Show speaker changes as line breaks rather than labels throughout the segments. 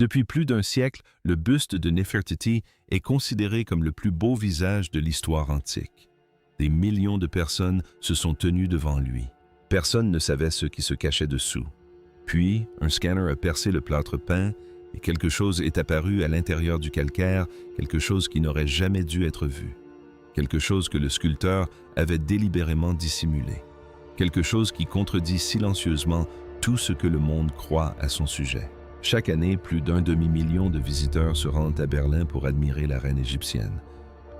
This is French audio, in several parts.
Depuis plus d'un siècle, le buste de Néfertiti est considéré comme le plus beau visage de l'histoire antique. Des millions de personnes se sont tenues devant lui. Personne ne savait ce qui se cachait dessous. Puis, un scanner a percé le plâtre peint et quelque chose est apparu à l'intérieur du calcaire, quelque chose qui n'aurait jamais dû être vu. Quelque chose que le sculpteur avait délibérément dissimulé. Quelque chose qui contredit silencieusement tout ce que le monde croit à son sujet. Chaque année, plus d'un demi-million de visiteurs se rendent à Berlin pour admirer la reine égyptienne.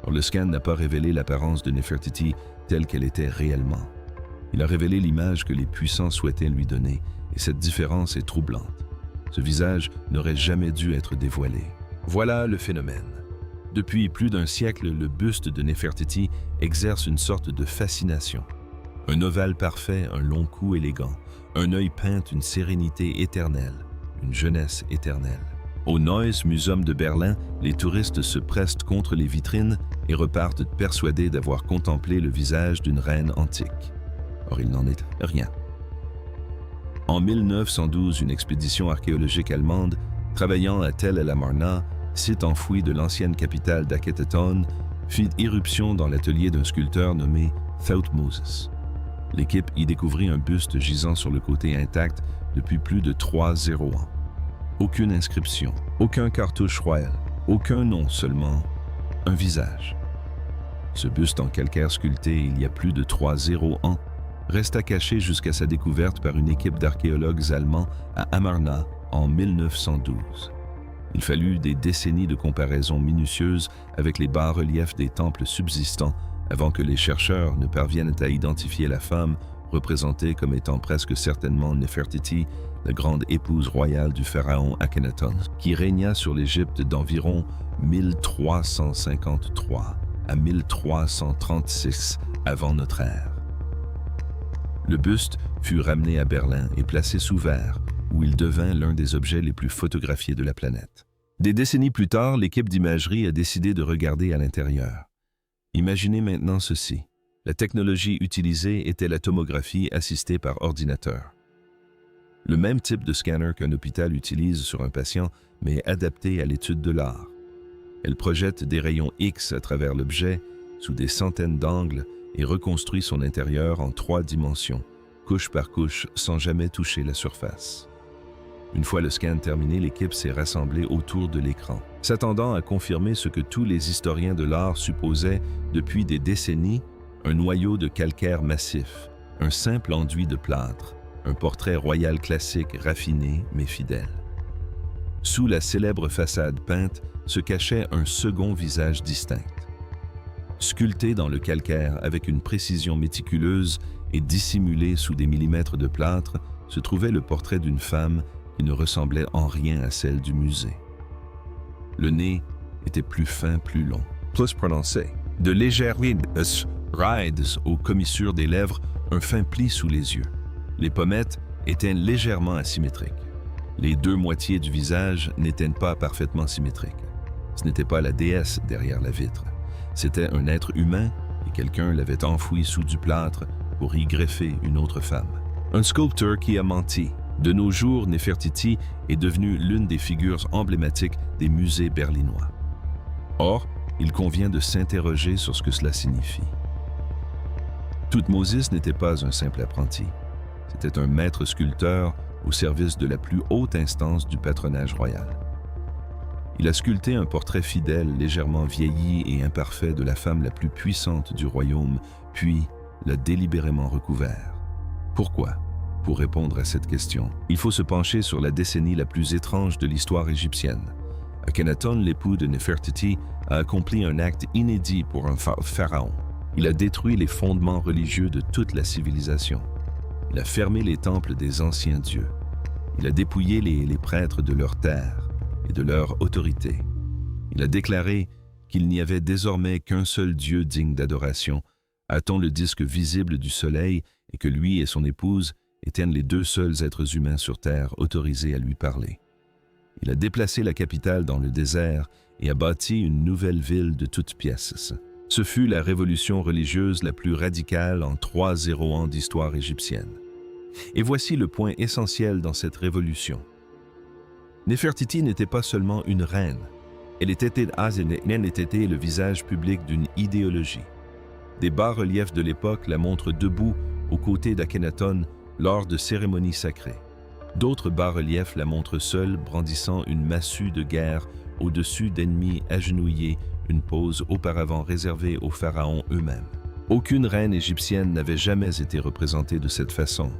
Or, le scan n'a pas révélé l'apparence de Néfertiti telle qu'elle était réellement. Il a révélé l'image que les puissants souhaitaient lui donner, et cette différence est troublante. Ce visage n'aurait jamais dû être dévoilé. Voilà le phénomène. Depuis plus d'un siècle, le buste de Néfertiti exerce une sorte de fascination. Un ovale parfait, un long cou élégant, un œil peint, une sérénité éternelle, une jeunesse éternelle. Au Neues Museum de Berlin, les touristes se pressent contre les vitrines et repartent persuadés d'avoir contemplé le visage d'une reine antique. Or, il n'en est rien. En 1912, une expédition archéologique allemande, travaillant à Tel el-Amarna, site enfoui de l'ancienne capitale d'Akhenaton, fit irruption dans l'atelier d'un sculpteur nommé Thoutmoses. L'équipe y découvrit un buste gisant sur le côté intact depuis plus de 3 ans. Aucune inscription, aucun cartouche royal, aucun nom, seulement un visage. Ce buste en calcaire sculpté il y a plus de 3 ans resta caché jusqu'à sa découverte par une équipe d'archéologues allemands à Amarna en 1912. Il fallut des décennies de comparaisons minutieuses avec les bas-reliefs des temples subsistants avant que les chercheurs ne parviennent à identifier la femme représentée comme étant presque certainement Néfertiti, la grande épouse royale du pharaon Akhenaton, qui régna sur l'Égypte d'environ 1353 à 1336 avant notre ère. Le buste fut ramené à Berlin et placé sous verre, où il devint l'un des objets les plus photographiés de la planète. Des décennies plus tard, l'équipe d'imagerie a décidé de regarder à l'intérieur. Imaginez maintenant ceci. La technologie utilisée était la tomographie assistée par ordinateur. Le même type de scanner qu'un hôpital utilise sur un patient, mais adapté à l'étude de l'art. Elle projette des rayons X à travers l'objet, sous des centaines d'angles, et reconstruit son intérieur en 3 dimensions, couche par couche, sans jamais toucher la surface. Une fois le scan terminé, l'équipe s'est rassemblée autour de l'écran, s'attendant à confirmer ce que tous les historiens de l'art supposaient depuis des décennies, un noyau de calcaire massif, un simple enduit de plâtre, un portrait royal classique raffiné mais fidèle. Sous la célèbre façade peinte se cachait un second visage distinct. Sculpté dans le calcaire avec une précision méticuleuse et dissimulé sous des millimètres de plâtre, se trouvait le portrait d'une femme qui ne ressemblait en rien à celle du musée. Le nez était plus fin, plus long, plus prononcé. De légères rides aux commissures des lèvres, un fin pli sous les yeux. Les pommettes étaient légèrement asymétriques. Les 2 moitiés du visage n'étaient pas parfaitement symétriques. Ce n'était pas la déesse derrière la vitre. C'était un être humain et quelqu'un l'avait enfoui sous du plâtre pour y greffer une autre femme. Un sculpteur qui a menti. De nos jours, Néfertiti est devenue l'une des figures emblématiques des musées berlinois. Or, il convient de s'interroger sur ce que cela signifie. Thoutmoses n'était pas un simple apprenti. C'était un maître sculpteur au service de la plus haute instance du patronage royal. Il a sculpté un portrait fidèle, légèrement vieilli et imparfait de la femme la plus puissante du royaume, puis l'a délibérément recouvert. Pourquoi? Pour répondre à cette question, il faut se pencher sur la décennie la plus étrange de l'histoire égyptienne. Akhenaton, l'époux de Néfertiti, a accompli un acte inédit pour un pharaon. Il a détruit les fondements religieux de toute la civilisation. Il a fermé les temples des anciens dieux. Il a dépouillé les prêtres de leurs terres et de leur autorité. Il a déclaré qu'il n'y avait désormais qu'un seul Dieu digne d'adoration, a-t-on le disque visible du soleil et que lui et son épouse étaient les 2 seuls êtres humains sur Terre autorisés à lui parler. Il a déplacé la capitale dans le désert et a bâti une nouvelle ville de toutes pièces. Ce fut la révolution religieuse la plus radicale en 3 ans d'histoire égyptienne. Et voici le point essentiel dans cette révolution. Néfertiti n'était pas seulement une reine, elle était le visage public d'une idéologie. Des bas-reliefs de l'époque la montrent debout aux côtés d'Akhenaton lors de cérémonies sacrées. D'autres bas-reliefs la montrent seule brandissant une massue de guerre au-dessus d'ennemis agenouillés, une pose auparavant réservée aux pharaons eux-mêmes. Aucune reine égyptienne n'avait jamais été représentée de cette façon.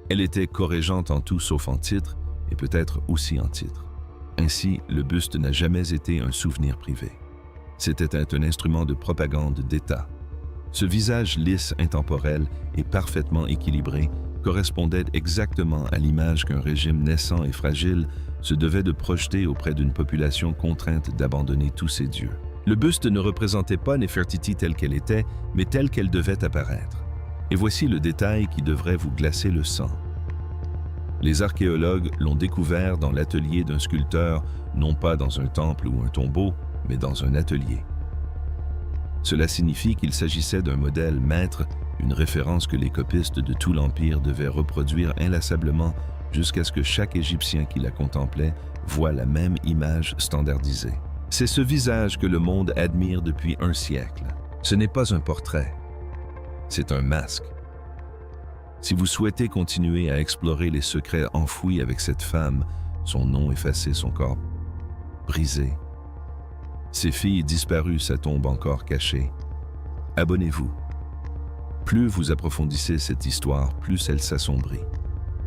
Elle était co-régente en tout sauf en titre, et peut-être aussi en titre. Ainsi, le buste n'a jamais été un souvenir privé. C'était un instrument de propagande d'État. Ce visage lisse, intemporel et parfaitement équilibré correspondait exactement à l'image qu'un régime naissant et fragile se devait de projeter auprès d'une population contrainte d'abandonner tous ses dieux. Le buste ne représentait pas Néfertiti telle qu'elle était, mais telle qu'elle devait apparaître. Et voici le détail qui devrait vous glacer le sang. Les archéologues l'ont découvert dans l'atelier d'un sculpteur, non pas dans un temple ou un tombeau, mais dans un atelier. Cela signifie qu'il s'agissait d'un modèle maître, une référence que les copistes de tout l'Empire devaient reproduire inlassablement jusqu'à ce que chaque Égyptien qui la contemplait voie la même image standardisée. C'est ce visage que le monde admire depuis un siècle. Ce n'est pas un portrait, c'est un masque. Si vous souhaitez continuer à explorer les secrets enfouis avec cette femme, son nom effacé, son corps brisé, ses filles disparues, sa tombe encore cachée, abonnez-vous. Plus vous approfondissez cette histoire, plus elle s'assombrit,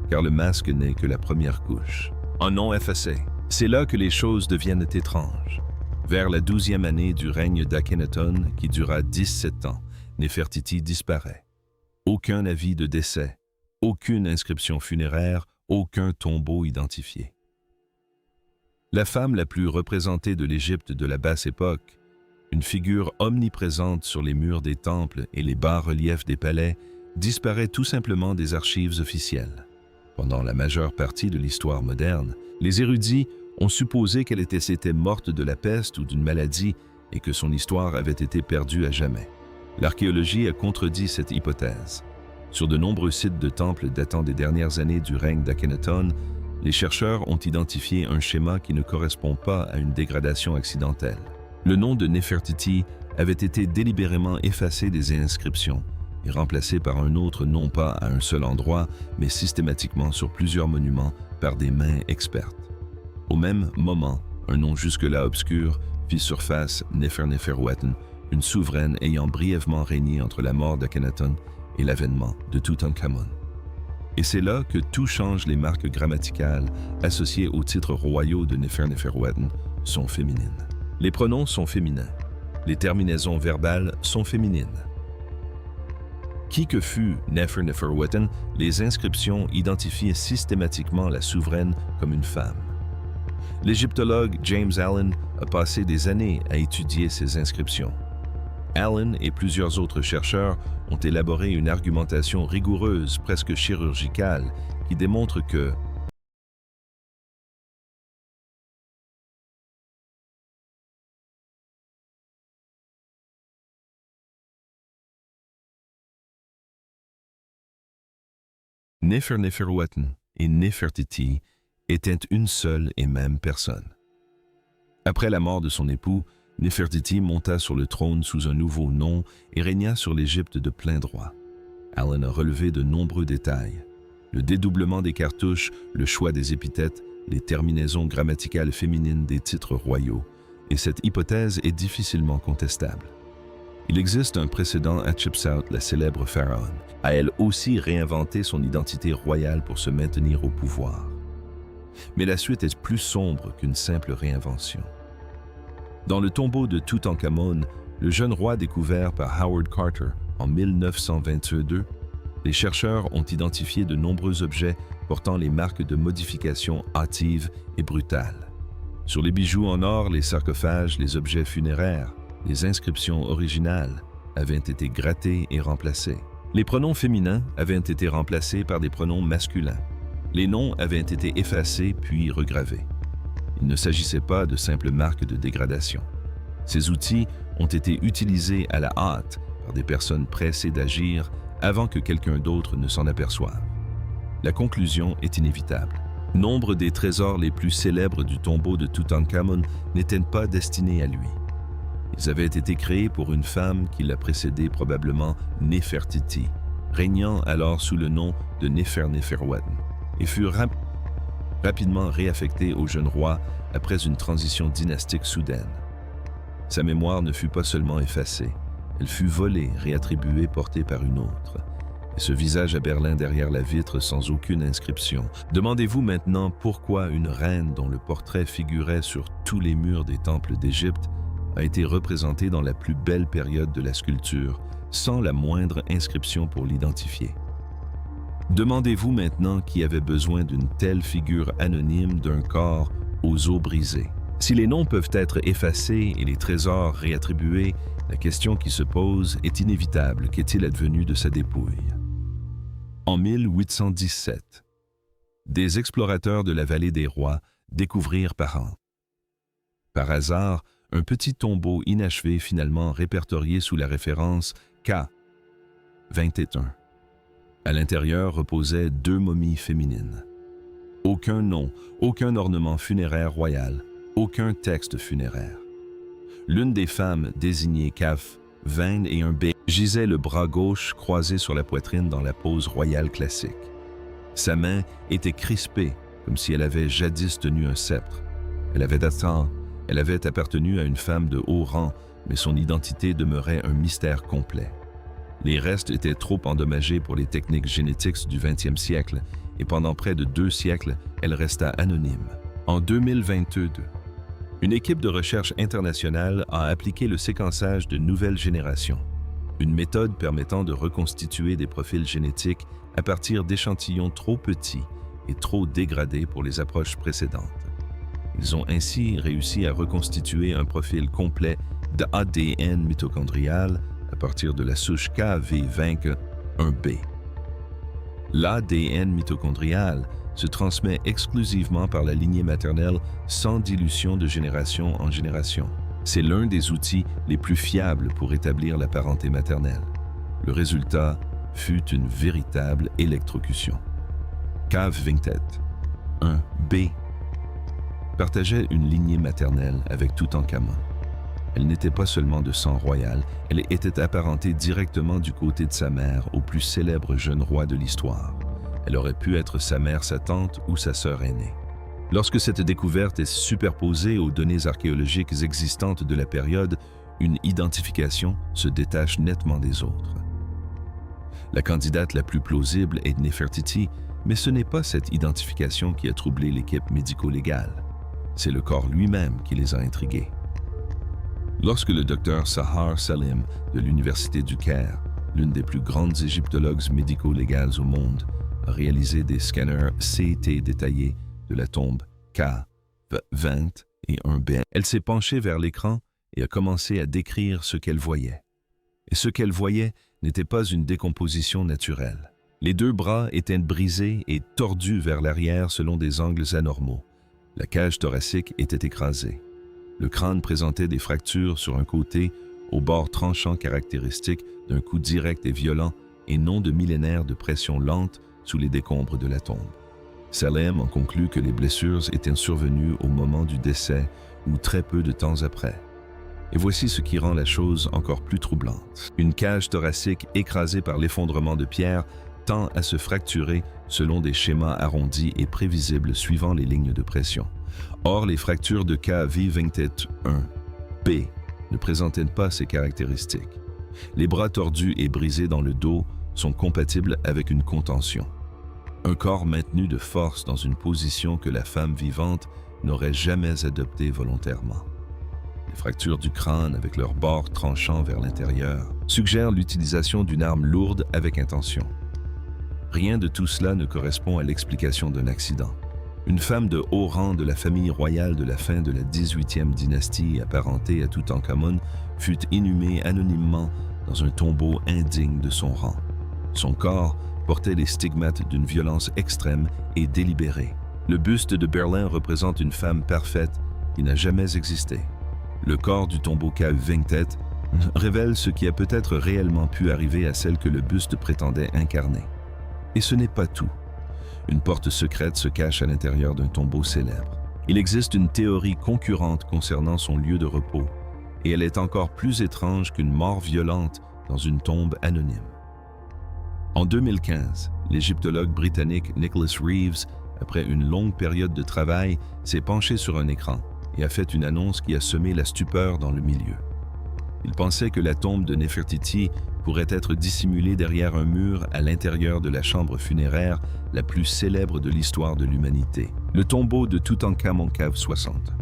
car le masque n'est que la première couche. Un nom effacé, c'est là que les choses deviennent étranges. Vers la 12e année du règne d'Akhenaton, qui dura 17 ans, Néfertiti disparaît. Aucun avis de décès, aucune inscription funéraire, aucun tombeau identifié. La femme la plus représentée de l'Égypte de la basse époque, une figure omniprésente sur les murs des temples et les bas-reliefs des palais, disparaît tout simplement des archives officielles. Pendant la majeure partie de l'histoire moderne, les érudits ont supposé qu'elle s'était morte de la peste ou d'une maladie et que son histoire avait été perdue à jamais. L'archéologie a contredit cette hypothèse. Sur de nombreux sites de temples datant des dernières années du règne d'Akhenaton, les chercheurs ont identifié un schéma qui ne correspond pas à une dégradation accidentelle. Le nom de Néfertiti avait été délibérément effacé des inscriptions et remplacé par un autre non pas à un seul endroit, mais systématiquement sur plusieurs monuments par des mains expertes. Au même moment, un nom jusque-là obscur fit surface Neferneferuaten, une souveraine ayant brièvement régné entre la mort d'Akhenaton et l'avènement de Toutankhamon. Et c'est là que tout change. Les marques grammaticales associées aux titres royaux de Neferneferuaten sont féminines. Les pronoms sont féminins. Les terminaisons verbales sont féminines. Qui que fût Neferneferuaten, les inscriptions identifiaient systématiquement la souveraine comme une femme. L'égyptologue James Allen a passé des années à étudier ces inscriptions. Allen et plusieurs autres chercheurs ont élaboré une argumentation rigoureuse, presque chirurgicale, qui démontre que Neferneferuaten et Néfertiti étaient une seule et même personne. Après la mort de son époux, Néfertiti monta sur le trône sous un nouveau nom et régna sur l'Égypte de plein droit. Allen a relevé de nombreux détails. Le dédoublement des cartouches, le choix des épithètes, les terminaisons grammaticales féminines des titres royaux, et cette hypothèse est difficilement contestable. Il existe un précédent. Hatshepsut, la célèbre pharaon, a elle aussi réinventé son identité royale pour se maintenir au pouvoir. Mais la suite est plus sombre qu'une simple réinvention. Dans le tombeau de Toutankhamon, le jeune roi découvert par Howard Carter en 1922, les chercheurs ont identifié de nombreux objets portant les marques de modification hâtive et brutale. Sur les bijoux en or, les sarcophages, les objets funéraires, les inscriptions originales avaient été grattés et remplacés. Les pronoms féminins avaient été remplacés par des pronoms masculins. Les noms avaient été effacés puis regravés. Il ne s'agissait pas de simples marques de dégradation. Ces outils ont été utilisés à la hâte par des personnes pressées d'agir avant que quelqu'un d'autre ne s'en aperçoive. La conclusion est inévitable. Nombre des trésors les plus célèbres du tombeau de Toutankhamon n'étaient pas destinés à lui. Ils avaient été créés pour une femme qui l'a précédé, probablement Néfertiti, régnant alors sous le nom de Néfer-Néferouet, et furent rapidement réaffectés au jeune roi après une transition dynastique soudaine. Sa mémoire ne fut pas seulement effacée, elle fut volée, réattribuée, portée par une autre. Et ce visage à Berlin derrière la vitre sans aucune inscription. Demandez-vous maintenant pourquoi une reine dont le portrait figurait sur tous les murs des temples d'Égypte a été représentée dans la plus belle période de la sculpture, sans la moindre inscription pour l'identifier. Demandez-vous maintenant qui avait besoin d'une telle figure anonyme d'un corps aux os brisés. Si les noms peuvent être effacés et les trésors réattribués, la question qui se pose est inévitable. Qu'est-il advenu de sa dépouille? En 1817, des explorateurs de la vallée des Rois découvrirent par hasard un petit tombeau inachevé finalement répertorié sous la référence K21. À l'intérieur reposaient 2 momies féminines. Aucun nom, aucun ornement funéraire royal, aucun texte funéraire. L'une des femmes désignée Kaf, 20 et un B, gisait le bras gauche croisé sur la poitrine dans la pose royale classique. Sa main était crispée, comme si elle avait jadis tenu un sceptre. Elle avait appartenu à une femme de haut rang, mais son identité demeurait un mystère complet. Les restes étaient trop endommagés pour les techniques génétiques du 20e siècle, et pendant près de 2 siècles, elle resta anonyme. En 2022, une équipe de recherche internationale a appliqué le séquençage de nouvelle génération, une méthode permettant de reconstituer des profils génétiques à partir d'échantillons trop petits et trop dégradés pour les approches précédentes. Ils ont ainsi réussi à reconstituer un profil complet d'ADN mitochondrial à partir de la souche KV21B. L'ADN mitochondrial se transmet exclusivement par la lignée maternelle sans dilution de génération en génération. C'est l'un des outils les plus fiables pour établir la parenté maternelle. Le résultat fut une véritable électrocution. KV21B partageait une lignée maternelle avec Toutankhamon. Elle n'était pas seulement de sang royal, elle était apparentée directement du côté de sa mère au plus célèbre jeune roi de l'histoire. Elle aurait pu être sa mère, sa tante ou sa sœur aînée. Lorsque cette découverte est superposée aux données archéologiques existantes de la période, une identification se détache nettement des autres. La candidate la plus plausible est Néfertiti, mais ce n'est pas cette identification qui a troublé l'équipe médico-légale. C'est le corps lui-même qui les a intrigués. Lorsque le docteur Sahar Salim de l'Université du Caire, l'une des plus grandes égyptologues médico-légales au monde, a réalisé des scanners CT détaillés de la tombe K21B, elle s'est penchée vers l'écran et a commencé à décrire ce qu'elle voyait. Et ce qu'elle voyait n'était pas une décomposition naturelle. Les 2 bras étaient brisés et tordus vers l'arrière selon des angles anormaux. La cage thoracique était écrasée. Le crâne présentait des fractures sur un côté, aux bords tranchants caractéristiques d'un coup direct et violent et non de millénaires de pression lente sous les décombres de la tombe. Salem en conclut que les blessures étaient survenues au moment du décès ou très peu de temps après. Et voici ce qui rend la chose encore plus troublante. Une cage thoracique écrasée par l'effondrement de pierre tend à se fracturer selon des schémas arrondis et prévisibles suivant les lignes de pression. Or, les fractures de KV21B ne présentaient pas ces caractéristiques. Les bras tordus et brisés dans le dos sont compatibles avec une contention. Un corps maintenu de force dans une position que la femme vivante n'aurait jamais adoptée volontairement. Les fractures du crâne avec leurs bords tranchants vers l'intérieur suggèrent l'utilisation d'une arme lourde avec intention. Rien de tout cela ne correspond à l'explication d'un accident. Une femme de haut rang de la famille royale de la fin de la 18e dynastie apparentée à Toutankhamon fut inhumée anonymement dans un tombeau indigne de son rang. Son corps portait les stigmates d'une violence extrême et délibérée. Le buste de Berlin représente une femme parfaite qui n'a jamais existé. Le corps du tombeau K20 révèle ce qui a peut-être réellement pu arriver à celle que le buste prétendait incarner. Et ce n'est pas tout. Une porte secrète se cache à l'intérieur d'un tombeau célèbre. Il existe une théorie concurrente concernant son lieu de repos, et elle est encore plus étrange qu'une mort violente dans une tombe anonyme. En 2015, l'égyptologue britannique Nicholas Reeves, après une longue période de travail, s'est penché sur un écran et a fait une annonce qui a semé la stupeur dans le milieu. Il pensait que la tombe de Néfertiti pourrait être dissimulée derrière un mur à l'intérieur de la chambre funéraire la plus célèbre de l'histoire de l'humanité, le tombeau de Toutankhamon cave 60.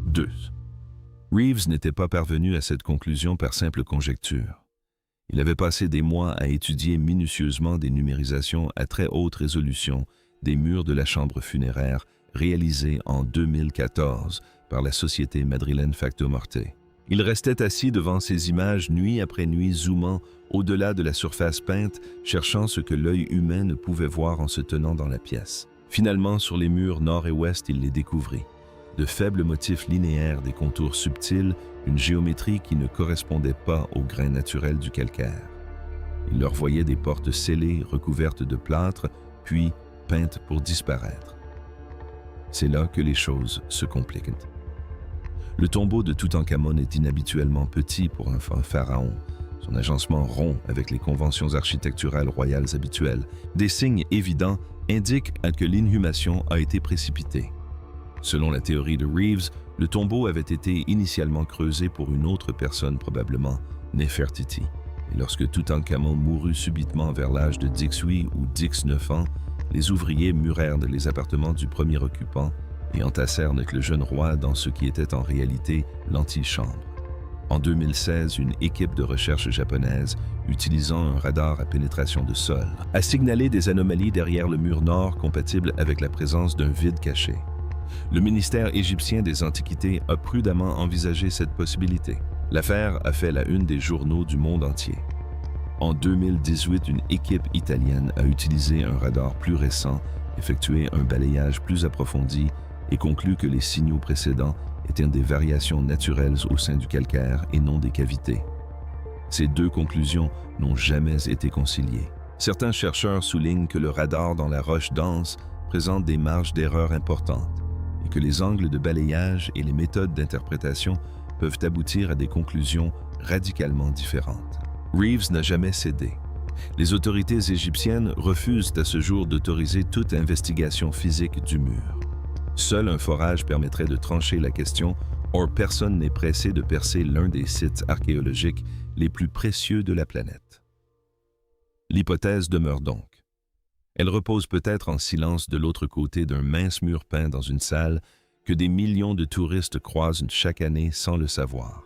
2. Reeves n'était pas parvenu à cette conclusion par simple conjecture. Il avait passé des mois à étudier minutieusement des numérisations à très haute résolution des murs de la chambre funéraire réalisées en 2014 par la société madrilène Facto Morte. Il restait assis devant ces images nuit après nuit, zoomant au-delà de la surface peinte, cherchant ce que l'œil humain ne pouvait voir en se tenant dans la pièce. Finalement, sur les murs nord et ouest, il les découvrit. De faibles motifs linéaires, des contours subtils, une géométrie qui ne correspondait pas au grain naturel du calcaire. Il leur voyait des portes scellées, recouvertes de plâtre, puis peintes pour disparaître. C'est là que les choses se compliquent. Le tombeau de Toutankhamon est inhabituellement petit pour un pharaon. Son agencement rond avec les conventions architecturales royales habituelles. Des signes évidents indiquent que l'inhumation a été précipitée. Selon la théorie de Reeves, le tombeau avait été initialement creusé pour une autre personne, probablement Néfertiti. Et lorsque Toutankhamon mourut subitement vers l'âge de X8 ou X9 ans, les ouvriers murèrent les appartements du premier occupant et entassèrent le jeune roi dans ce qui était en réalité l'antichambre. En 2016, une équipe de recherche japonaise, utilisant un radar à pénétration de sol, a signalé des anomalies derrière le mur nord compatibles avec la présence d'un vide caché. Le ministère égyptien des Antiquités a prudemment envisagé cette possibilité. L'affaire a fait la une des journaux du monde entier. En 2018, une équipe italienne a utilisé un radar plus récent, effectué un balayage plus approfondi et conclut que les signaux précédents étaient des variations naturelles au sein du calcaire et non des cavités. Ces deux conclusions n'ont jamais été conciliées. Certains chercheurs soulignent que le radar dans la roche dense présente des marges d'erreur importantes et que les angles de balayage et les méthodes d'interprétation peuvent aboutir à des conclusions radicalement différentes. Reeves n'a jamais cédé. Les autorités égyptiennes refusent à ce jour d'autoriser toute investigation physique du mur. Seul un forage permettrait de trancher la question, or personne n'est pressé de percer l'un des sites archéologiques les plus précieux de la planète. L'hypothèse demeure donc. Elle repose peut-être en silence de l'autre côté d'un mince mur peint dans une salle que des millions de touristes croisent chaque année sans le savoir.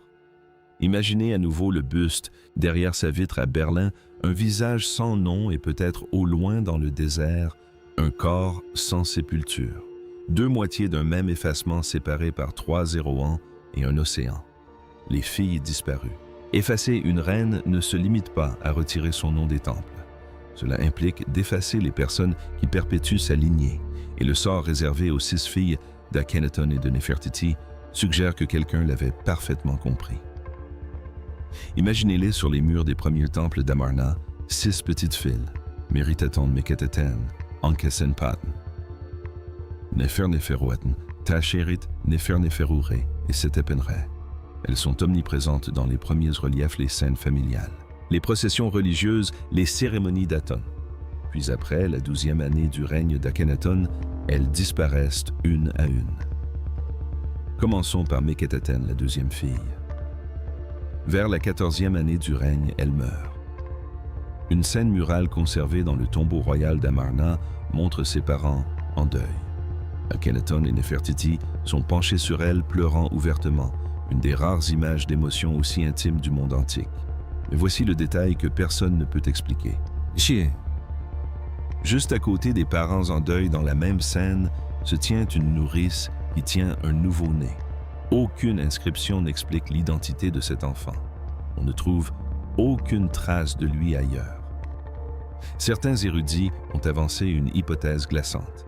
Imaginez à nouveau le buste, derrière sa vitre à Berlin, un visage sans nom et peut-être au loin dans le désert, un corps sans sépulture. Deux moitiés d'un même effacement séparées par 3 zéros et un océan. Les filles disparues. Effacer une reine ne se limite pas à retirer son nom des temples. Cela implique d'effacer les personnes qui perpétuent sa lignée, et le sort réservé aux 6 filles d'Akhenaton et de Néfertiti suggère que quelqu'un l'avait parfaitement compris. Imaginez-les sur les murs des premiers temples d'Amarna, 6 petites filles, Meritaton Meketaten, Ankhesenpaten, Nefer-Neferuaten, Tacherit, Nefer-Neferure et Setepenre. Elles sont omniprésentes dans les premiers reliefs, les scènes familiales, les processions religieuses, les cérémonies d'Aton. Puis après la 12e année du règne d'Akhenaton, elles disparaissent une à une. Commençons par Meketaten, la 2e fille. Vers la 14e année du règne, elle meurt. Une scène murale conservée dans le tombeau royal d'Amarna montre ses parents en deuil. Akhenaton et Néfertiti sont penchés sur elle, pleurant ouvertement, une des rares images d'émotion aussi intime du monde antique. Mais voici le détail que personne ne peut expliquer. Chier. Juste à côté des parents en deuil dans la même scène, se tient une nourrice qui tient un nouveau-né. Aucune inscription n'explique l'identité de cet enfant. On ne trouve aucune trace de lui ailleurs. Certains érudits ont avancé une hypothèse glaçante.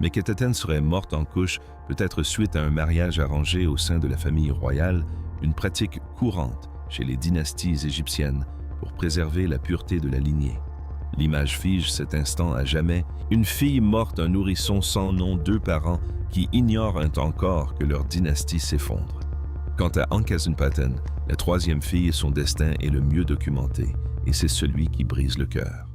Meketaten serait morte en couche, peut-être suite à un mariage arrangé au sein de la famille royale, une pratique courante chez les dynasties égyptiennes pour préserver la pureté de la lignée. L'image fige cet instant à jamais, une fille morte, un nourrisson sans nom, 2 parents qui ignorent encore que leur dynastie s'effondre. Quant à Ankhesenpatan, la 3e fille, son destin est le mieux documenté, et c'est celui qui brise le cœur.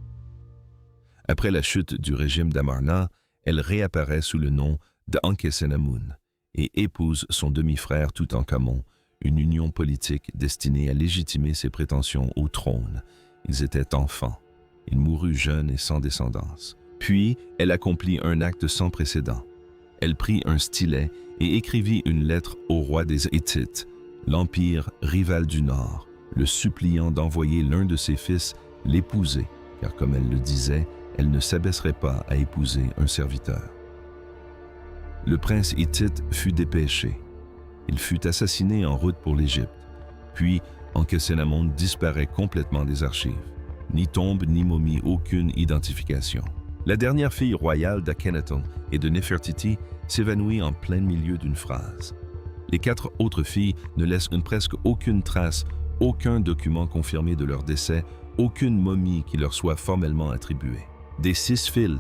Après la chute du régime d'Amarna, elle réapparaît sous le nom d'Ankhesenamun et épouse son demi-frère Toutankhamon, une union politique destinée à légitimer ses prétentions au trône. Ils étaient enfants. Il mourut jeune et sans descendance. Puis, elle accomplit un acte sans précédent. Elle prit un stylet et écrivit une lettre au roi des Hittites, l'empire rival du Nord, le suppliant d'envoyer l'un de ses fils l'épouser, car comme elle le disait, elle ne s'abaisserait pas à épouser un serviteur. Le prince hittite fut dépêché. Il fut assassiné en route pour l'Égypte. Puis, Ankhesenamun disparaît complètement des archives. Ni tombe, ni momie, aucune identification. La dernière fille royale d'Akhenaton et de Néfertiti s'évanouit en plein milieu d'une phrase. Les 4 autres filles ne laissent presque aucune trace, aucun document confirmé de leur décès, aucune momie qui leur soit formellement attribuée. Des 6 fils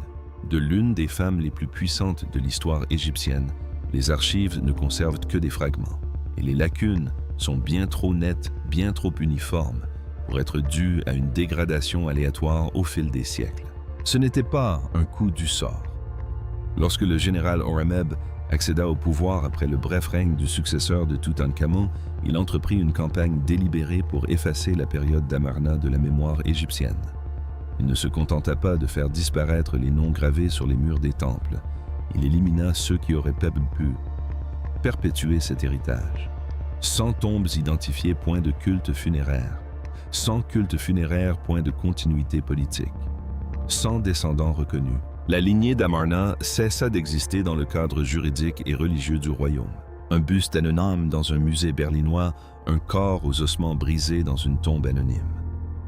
de l'une des femmes les plus puissantes de l'histoire égyptienne, les archives ne conservent que des fragments. Et les lacunes sont bien trop nettes, bien trop uniformes, pour être dues à une dégradation aléatoire au fil des siècles. Ce n'était pas un coup du sort. Lorsque le général Horemheb accéda au pouvoir après le bref règne du successeur de Toutankhamon, il entreprit une campagne délibérée pour effacer la période d'Amarna de la mémoire égyptienne. Il ne se contenta pas de faire disparaître les noms gravés sur les murs des temples. Il élimina ceux qui auraient pu perpétuer cet héritage. 100 tombes identifiées, point de culte funéraire. 100 cultes funéraires, point de continuité politique. 100 descendants reconnus. La lignée d'Amarna cessa d'exister dans le cadre juridique et religieux du royaume. Un buste anonyme dans un musée berlinois, un corps aux ossements brisés dans une tombe anonyme.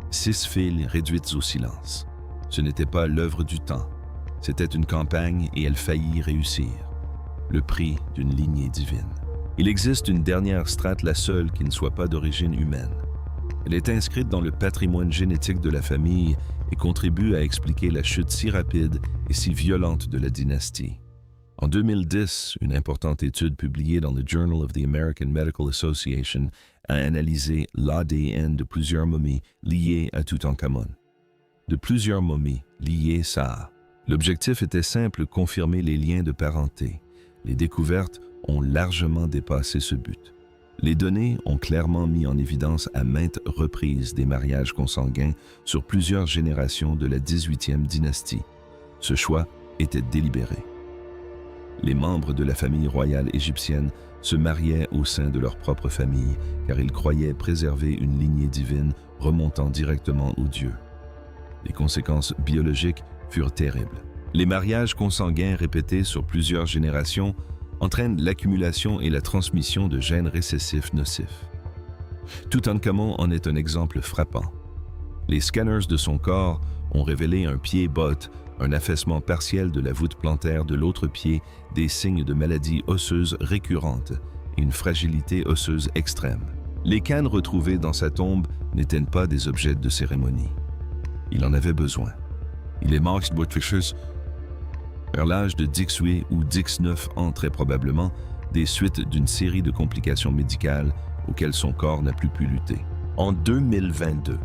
6 filles réduites au silence. Ce n'était pas l'œuvre du temps. C'était une campagne et elle faillit réussir. Le prix d'une lignée divine. Il existe une dernière strate, la seule qui ne soit pas d'origine humaine. Elle est inscrite dans le patrimoine génétique de la famille et contribue à expliquer la chute si rapide et si violente de la dynastie. En 2010, une importante étude publiée dans le Journal of the American Medical Association a analysé l'ADN de plusieurs momies liées à Toutankhamon. De plusieurs momies liées ça. L'objectif était simple, confirmer les liens de parenté. Les découvertes ont largement dépassé ce but. Les données ont clairement mis en évidence à maintes reprises des mariages consanguins sur plusieurs générations de la 18e dynastie. Ce choix était délibéré. Les membres de la famille royale égyptienne se mariaient au sein de leur propre famille car ils croyaient préserver une lignée divine remontant directement aux dieux. Les conséquences biologiques furent terribles. Les mariages consanguins répétés sur plusieurs générations entraînent l'accumulation et la transmission de gènes récessifs nocifs. Toutankhamon en est un exemple frappant. Les scanners de son corps ont révélé un pied botte, un affaissement partiel de la voûte plantaire de l'autre pied, des signes de maladies osseuses récurrentes et une fragilité osseuse extrême. Les cannes retrouvées dans sa tombe n'étaient pas des objets de cérémonie. Il en avait besoin. Il est mort vers l'âge de X8 ou X9 ans très probablement, des suites d'une série de complications médicales auxquelles son corps n'a plus pu lutter. En 2022,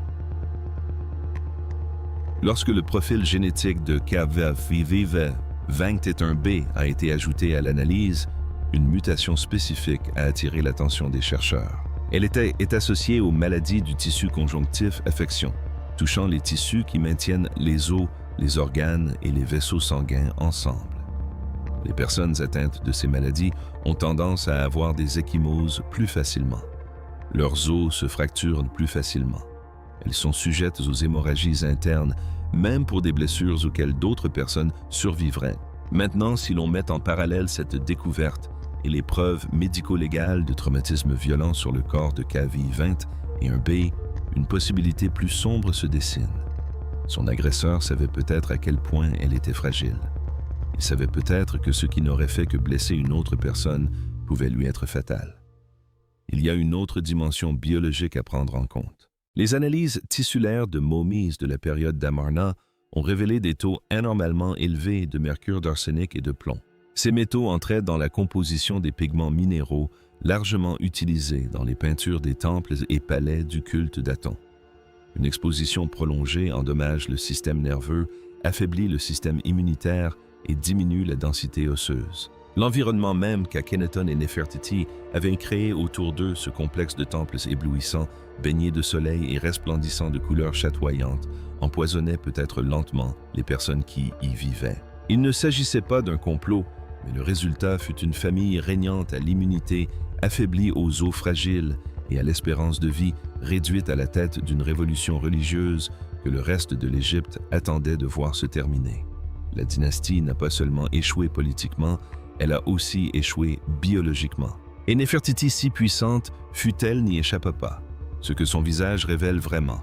lorsque le profil génétique de KVV21B a été ajouté à l'analyse, une mutation spécifique a attiré l'attention des chercheurs. Elle est associée aux maladies du tissu conjonctif affection, touchant les tissus qui maintiennent les os, les organes et les vaisseaux sanguins ensemble. Les personnes atteintes de ces maladies ont tendance à avoir des ecchymoses plus facilement. Leurs os se fracturent plus facilement. Elles sont sujettes aux hémorragies internes, même pour des blessures auxquelles d'autres personnes survivraient. Maintenant, si l'on met en parallèle cette découverte et les preuves médico-légales de traumatisme violent sur le corps de KV20 et un B, une possibilité plus sombre se dessine. Son agresseur savait peut-être à quel point elle était fragile. Il savait peut-être que ce qui n'aurait fait que blesser une autre personne pouvait lui être fatal. Il y a une autre dimension biologique à prendre en compte. Les analyses tissulaires de momies de la période d'Amarna ont révélé des taux anormalement élevés de mercure, d'arsenic et de plomb. Ces métaux entraient dans la composition des pigments minéraux largement utilisés dans les peintures des temples et palais du culte d'Aton. Une exposition prolongée endommage le système nerveux, affaiblit le système immunitaire et diminue la densité osseuse. L'environnement même qu'Akhenaton et Néfertiti avaient créé autour d'eux, ce complexe de temples éblouissants, baignés de soleil et resplendissant de couleurs chatoyantes, empoisonnait peut-être lentement les personnes qui y vivaient. Il ne s'agissait pas d'un complot, mais le résultat fut une famille régnante à l'immunité, affaiblie aux os fragiles et à l'espérance de vie, réduite à la tête d'une révolution religieuse que le reste de l'Égypte attendait de voir se terminer. La dynastie n'a pas seulement échoué politiquement, elle a aussi échoué biologiquement. Et Néfertiti, si puissante fut-elle, n'y échappa pas, ce que son visage révèle vraiment.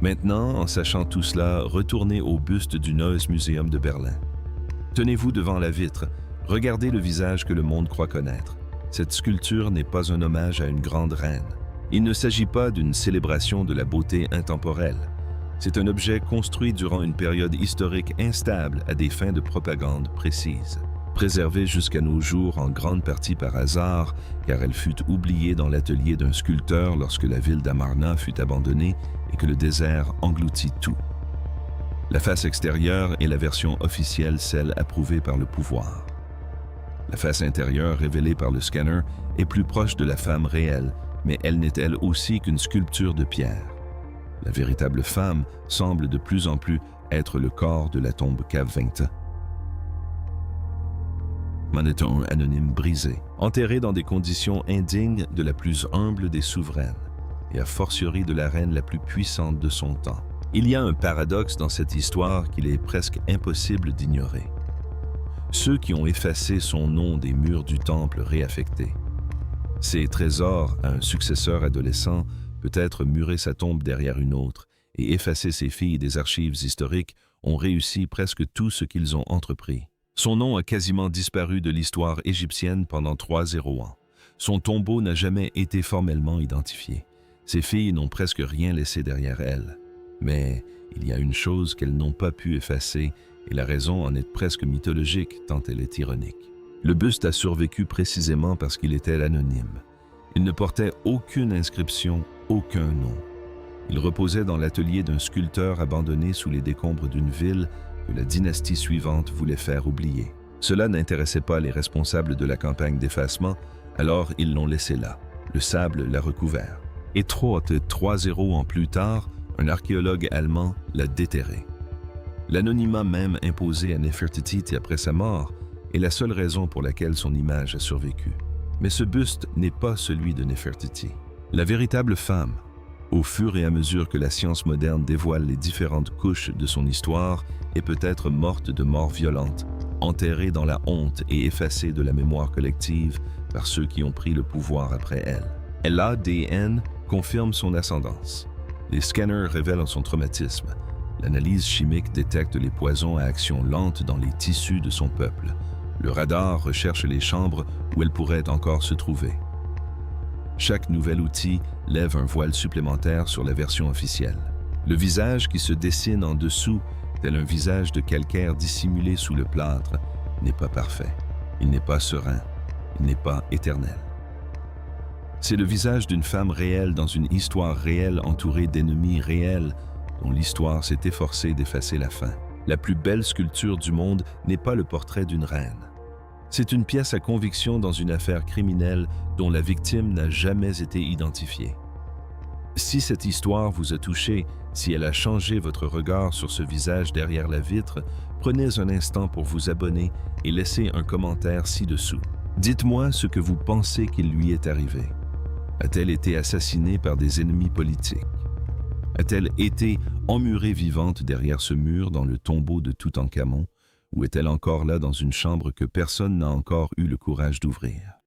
Maintenant, en sachant tout cela, retournez au buste du Neues Museum de Berlin. Tenez-vous devant la vitre, regardez le visage que le monde croit connaître. Cette sculpture n'est pas un hommage à une grande reine. Il ne s'agit pas d'une célébration de la beauté intemporelle. C'est un objet construit durant une période historique instable à des fins de propagande précises. Préservée jusqu'à nos jours en grande partie par hasard, car elle fut oubliée dans l'atelier d'un sculpteur lorsque la ville d'Amarna fut abandonnée et que le désert engloutit tout. La face extérieure est la version officielle, celle approuvée par le pouvoir. La face intérieure, révélée par le scanner, est plus proche de la femme réelle, mais elle n'est elle aussi qu'une sculpture de pierre. La véritable femme semble de plus en plus être le corps de la tombe Cave-20. Maneton anonyme brisé, enterré dans des conditions indignes de la plus humble des souveraines, et a fortiori de la reine la plus puissante de son temps. Il y a un paradoxe dans cette histoire qu'il est presque impossible d'ignorer. Ceux qui ont effacé son nom des murs du temple réaffectés. Ces trésors à un successeur adolescent peut-être murer sa tombe derrière une autre et effacer ses filles des archives historiques ont réussi presque tout ce qu'ils ont entrepris. Son nom a quasiment disparu de l'histoire égyptienne pendant 3 ans. Son tombeau n'a jamais été formellement identifié. Ses filles n'ont presque rien laissé derrière elles. Mais il y a une chose qu'elles n'ont pas pu effacer et la raison en est presque mythologique tant elle est ironique. Le buste a survécu précisément parce qu'il était anonyme. Il ne portait aucune inscription, aucun nom. Il reposait dans l'atelier d'un sculpteur abandonné sous les décombres d'une ville que la dynastie suivante voulait faire oublier. Cela n'intéressait pas les responsables de la campagne d'effacement, alors ils l'ont laissé là. Le sable l'a recouvert. Et 3 ans plus tard, un archéologue allemand l'a déterré. L'anonymat même imposé à Néfertiti après sa mort est la seule raison pour laquelle son image a survécu. Mais ce buste n'est pas celui de Néfertiti. La véritable femme, au fur et à mesure que la science moderne dévoile les différentes couches de son histoire, est peut-être morte de mort violente, enterrée dans la honte et effacée de la mémoire collective par ceux qui ont pris le pouvoir après elle. L'ADN confirme son ascendance. Les scanners révèlent son traumatisme. L'analyse chimique détecte les poisons à action lente dans les tissus de son peuple. Le radar recherche les chambres où elle pourrait encore se trouver. Chaque nouvel outil lève un voile supplémentaire sur la version officielle. Le visage qui se dessine en dessous, tel un visage de calcaire dissimulé sous le plâtre, n'est pas parfait. Il n'est pas serein. Il n'est pas éternel. C'est le visage d'une femme réelle dans une histoire réelle entourée d'ennemis réels dont l'histoire s'est efforcée d'effacer la fin. La plus belle sculpture du monde n'est pas le portrait d'une reine. C'est une pièce à conviction dans une affaire criminelle dont la victime n'a jamais été identifiée. Si cette histoire vous a touché, si elle a changé votre regard sur ce visage derrière la vitre, prenez un instant pour vous abonner et laissez un commentaire ci-dessous. Dites-moi ce que vous pensez qu'il lui est arrivé. A-t-elle été assassinée par des ennemis politiques? A-t-elle été emmurée vivante derrière ce mur dans le tombeau de Toutankhamon? Ou est-elle encore là dans une chambre que personne n'a encore eu le courage d'ouvrir?